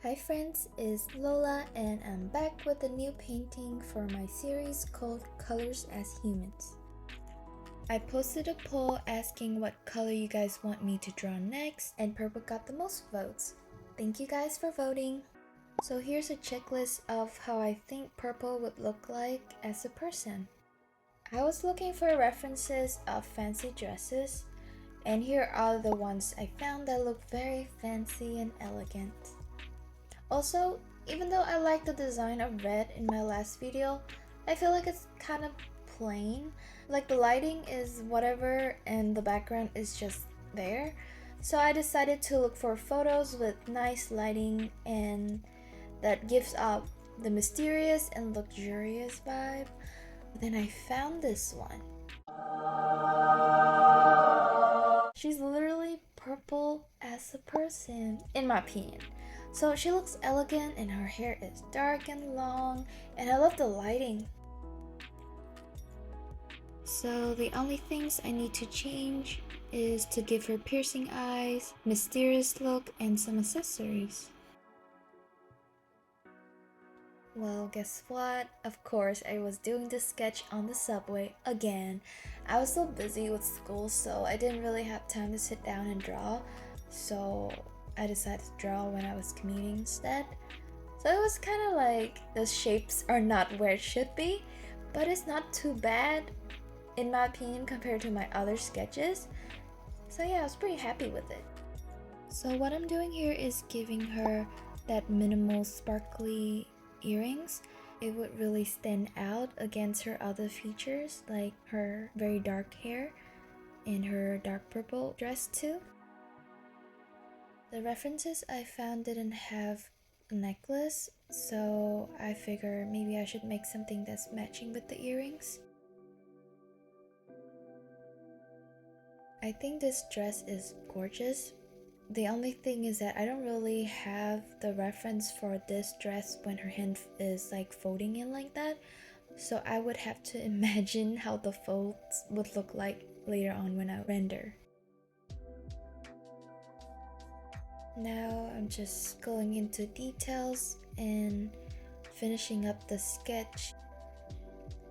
Hi friends, it's Lola and I'm back with a new painting for my series called Colors as Humans. I posted a poll asking what color you guys want me to draw next, and purple got the most votes. Thank you guys for voting. So here's a checklist of how I think purple would look like as a person. I was looking for references of fancy dresses, and here are the ones I found that look very fancy and elegant. Also, even though I like the design of red in my last video, I feel like it's kind of plain. Like the lighting is whatever and the background is just there. So I decided to look for photos with nice lighting and that gives off the mysterious and luxurious vibe. Then I found this one. She's literally purple as a person, in my opinion. So she looks elegant and her hair is dark and long, and I love the lighting. So the only things I need to change is to give her piercing eyes, mysterious look, and some accessories. Well, guess what? Of course, I was doing this sketch on the subway again. I was so busy with school, so I didn't really have time to sit down and draw. So I decided to draw when I was commuting instead. So it was kind of like the shapes are not where it should be, but it's not too bad in my opinion compared to my other sketches. So yeah, I was pretty happy with it. So what I'm doing here is giving her that minimal sparkly earrings. It would really stand out against her other features like her very dark hair and her dark purple dress too. The references I found didn't have a necklace, so I figured maybe I should make something that's matching with the earrings. I think this dress is gorgeous. The only thing is that I don't really have the reference for this dress when her hand is like folding in like that. So I would have to imagine how the folds would look like later on when I render. Now I'm just going into details and finishing up the sketch,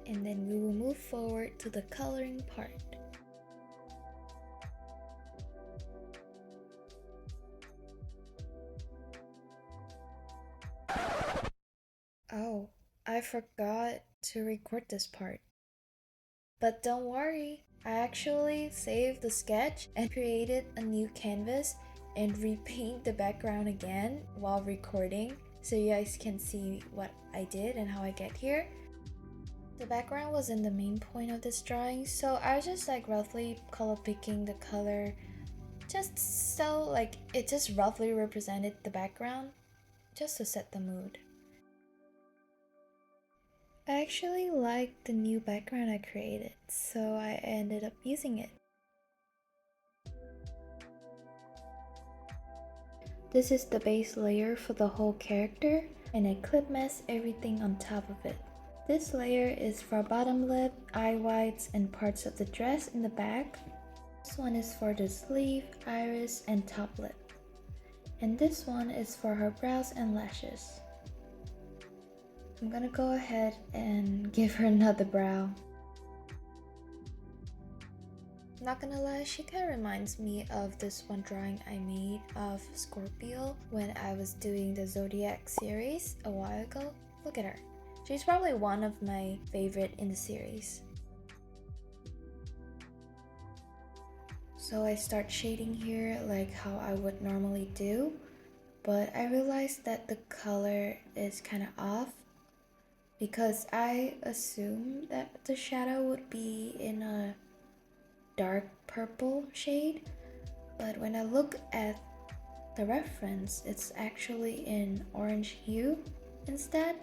and then we will move forward to the coloring part. Oh, I forgot to record this part. But don't worry, I actually saved the sketch and created a new canvas and repaint the background again while recording so you guys can see what I did and how I get here. The background was in the main point of this drawing, so I was just like roughly color picking the color just so like it just roughly represented the background just to set the mood. I actually liked the new background I created, so I ended up using it. This is the base layer for the whole character, and I clip mask everything on top of it. This layer is for bottom lip, eye whites, and parts of the dress in the back. This one is for the sleeve, iris, and top lip. And this one is for her brows and lashes. I'm gonna go ahead and give her another brow. Not gonna lie, she kind of reminds me of this one drawing I made of Scorpio when I was doing the Zodiac series a while ago. Look at her. She's probably one of my favorite in the series. So I start shading here like how I would normally do, but I realized that the color is kind of off because I assumed that the shadow would be in a dark purple shade, but when I look at the reference, it's actually in orange hue instead,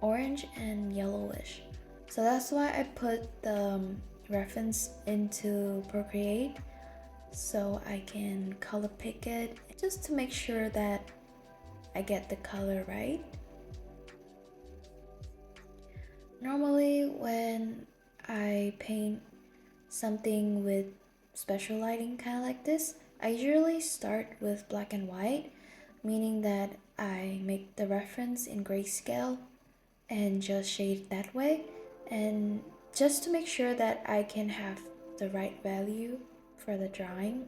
orange and yellowish. So that's why I put the reference into Procreate so I can color pick it just to make sure that I get the color right. Normally when I paint something with special lighting kind of like this, I usually start with black and white. meaning that I make the reference in grayscale and just shade it that way, and just to make sure that I can have the right value for the drawing.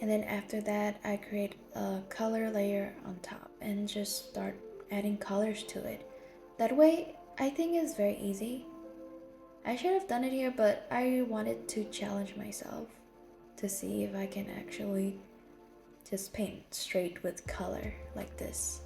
And then after that, I create a color layer on top and just start adding colors to it. That way, I think it's very easy. I should have done it here, but I wanted to challenge myself to see if I can actually just paint straight with color like this.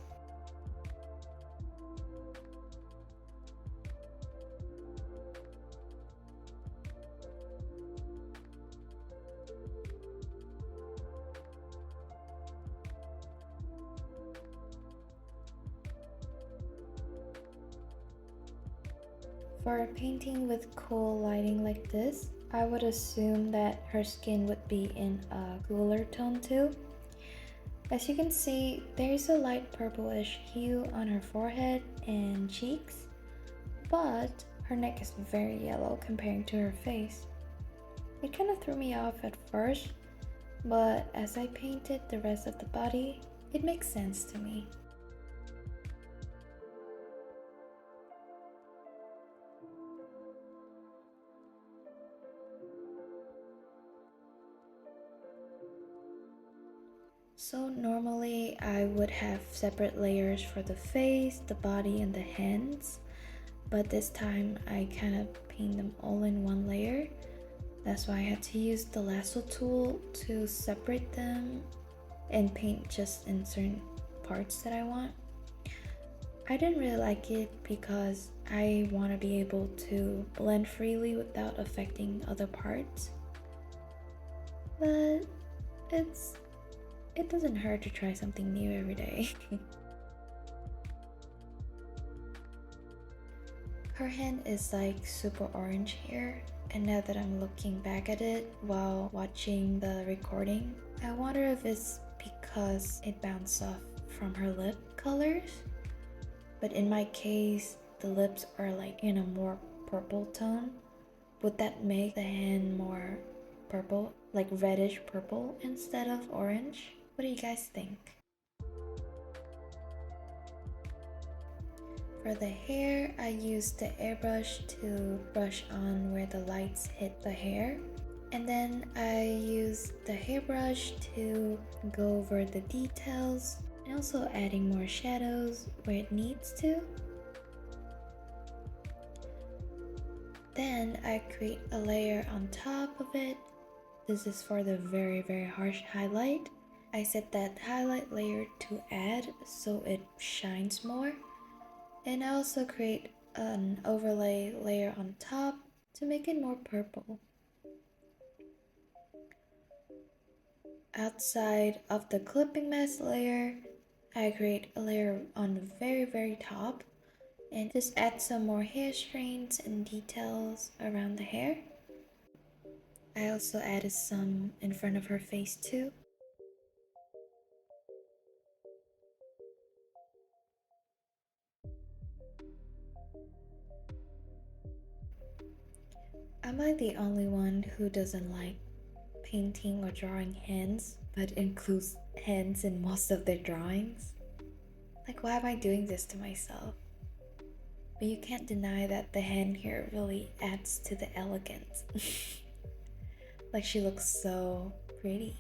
For a painting with cool lighting like this, I would assume that her skin would be in a cooler tone too. As you can see, there is a light purplish hue on her forehead and cheeks, but her neck is very yellow comparing to her face. It kind of threw me off at first, but as I painted the rest of the body, it makes sense to me. So normally I would have separate layers for the face, the body, and the hands, but this time I kind of paint them all in one layer. That's why I had to use the lasso tool to separate them and paint just in certain parts that I want. I didn't really like it because I want to be able to blend freely without affecting other parts. But it doesn't hurt to try something new every day. Her hand is like super orange here, and now that I'm looking back at it while watching the recording, I wonder if it's because it bounced off from her lip colors. But in my case, the lips are like in a more purple tone. Would that make the hand more purple, like reddish purple instead of orange? What do you guys think? For the hair, I used the airbrush to brush on where the lights hit the hair. And then I used the hairbrush to go over the details and also adding more shadows where it needs to. Then I create a layer on top of it. This is for the very harsh highlight. I set that highlight layer to add so it shines more. And I also create an overlay layer on top to make it more purple. Outside of the clipping mask layer, I create a layer on the very top and just add some more hair strands and details around the hair. I also added some in front of her face too. Am I the only one who doesn't like painting or drawing hands, but includes hands in most of their drawings? Like, why am I doing this to myself? But you can't deny that the hand here really adds to the elegance. Like, she looks so pretty.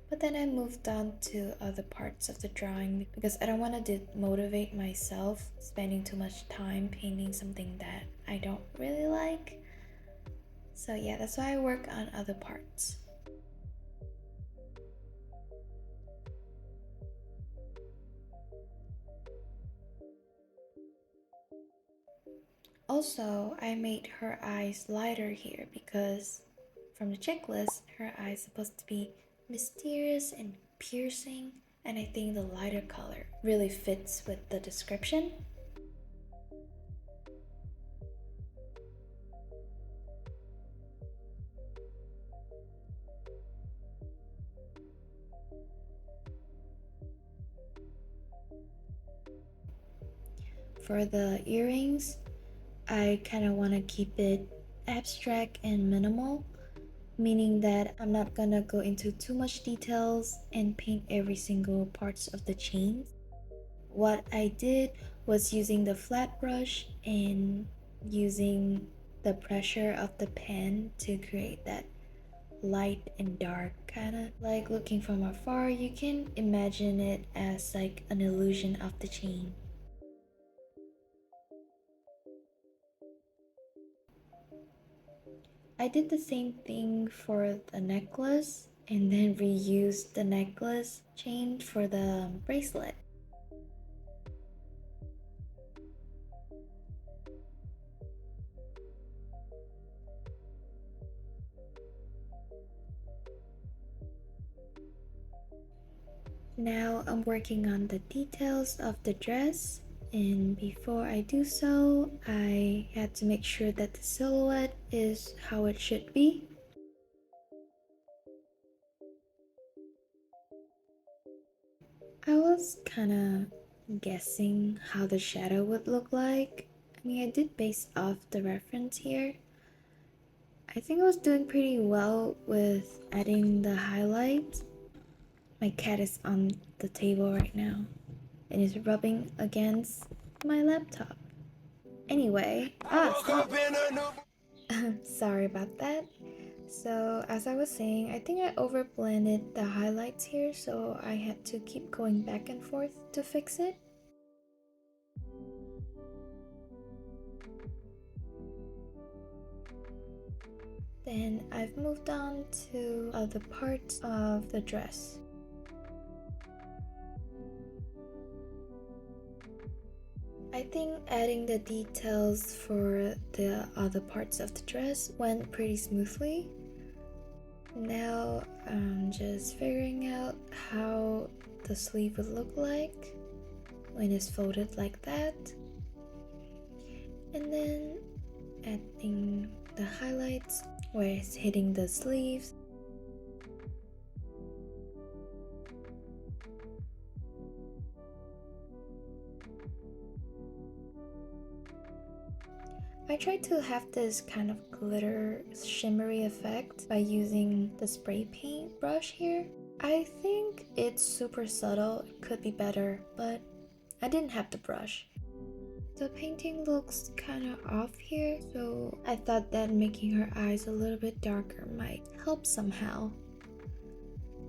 But then I moved on to other parts of the drawing because I don't want to demotivate myself spending too much time painting something that I don't really like. So yeah, that's why I work on other parts. Also, I made her eyes lighter here because from the checklist, her eyes supposed to be mysterious and piercing, and I think the lighter color really fits with the description. For the earrings, I kind of want to keep it abstract and minimal. meaning that I'm not gonna go into too much details and paint every single parts of the chains. What I did was using the flat brush and using the pressure of the pen to create that light and dark kind of. Like looking from afar, you can imagine it as like an illusion of the chain. I did the same thing for the necklace and then reused the necklace chain for the bracelet. Now I'm working on the details of the dress, and before I do so, I had to make sure that the silhouette is how it should be. I was kind of guessing how the shadow would look like. I mean, I did base off the reference here. I think I was doing pretty well with adding the highlights. My cat is on the table right now and is rubbing against my laptop. Anyway, stop. Sorry about that. So, as I was saying, I think I overblended the highlights here, so I had to keep going back and forth to fix it. Then I've moved on to other parts of the dress. I think adding the details for the other parts of the dress went pretty smoothly. Now I'm just figuring out how the sleeve would look like when it's folded like that. And then adding the highlights where it's hitting the sleeves. I tried to have this kind of glitter shimmery effect by using the spray paint brush here. I think it's super subtle, it could be better, but I didn't have the brush. The painting looks kind of off here, so I thought that making her eyes a little bit darker might help somehow.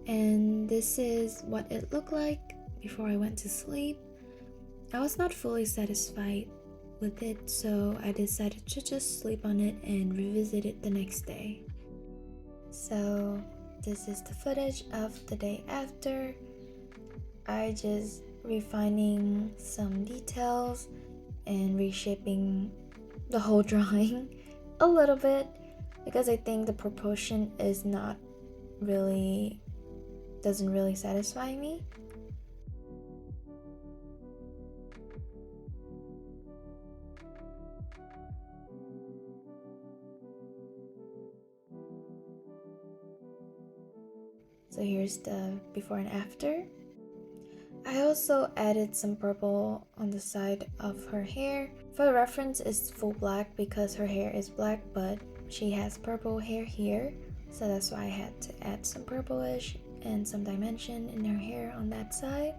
And this is what it looked like before I went to sleep. I was not fully satisfied with it, so I decided to just sleep on it and revisit it the next day. So this is the footage of the day after. I just refining some details and reshaping the whole drawing a little bit because I think the proportion is not really doesn't really satisfy me. So here's the before and after. I also added some purple on the side of her hair. For reference, it's full black because her hair is black, but she has purple hair here. So that's why I had to add some purplish and some dimension in her hair on that side.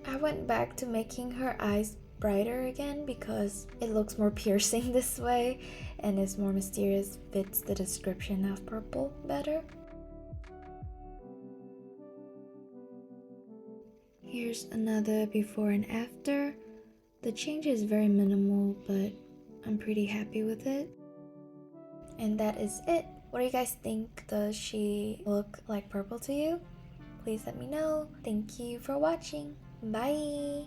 I went back to making her eyes brighter again because it looks more piercing this way and is more mysterious, fits the description of purple better. Here's another before and after. The change is very minimal, but I'm pretty happy with it. And that is it. What do you guys think? Does she look like purple to you? Please let me know. Thank you for watching. Bye!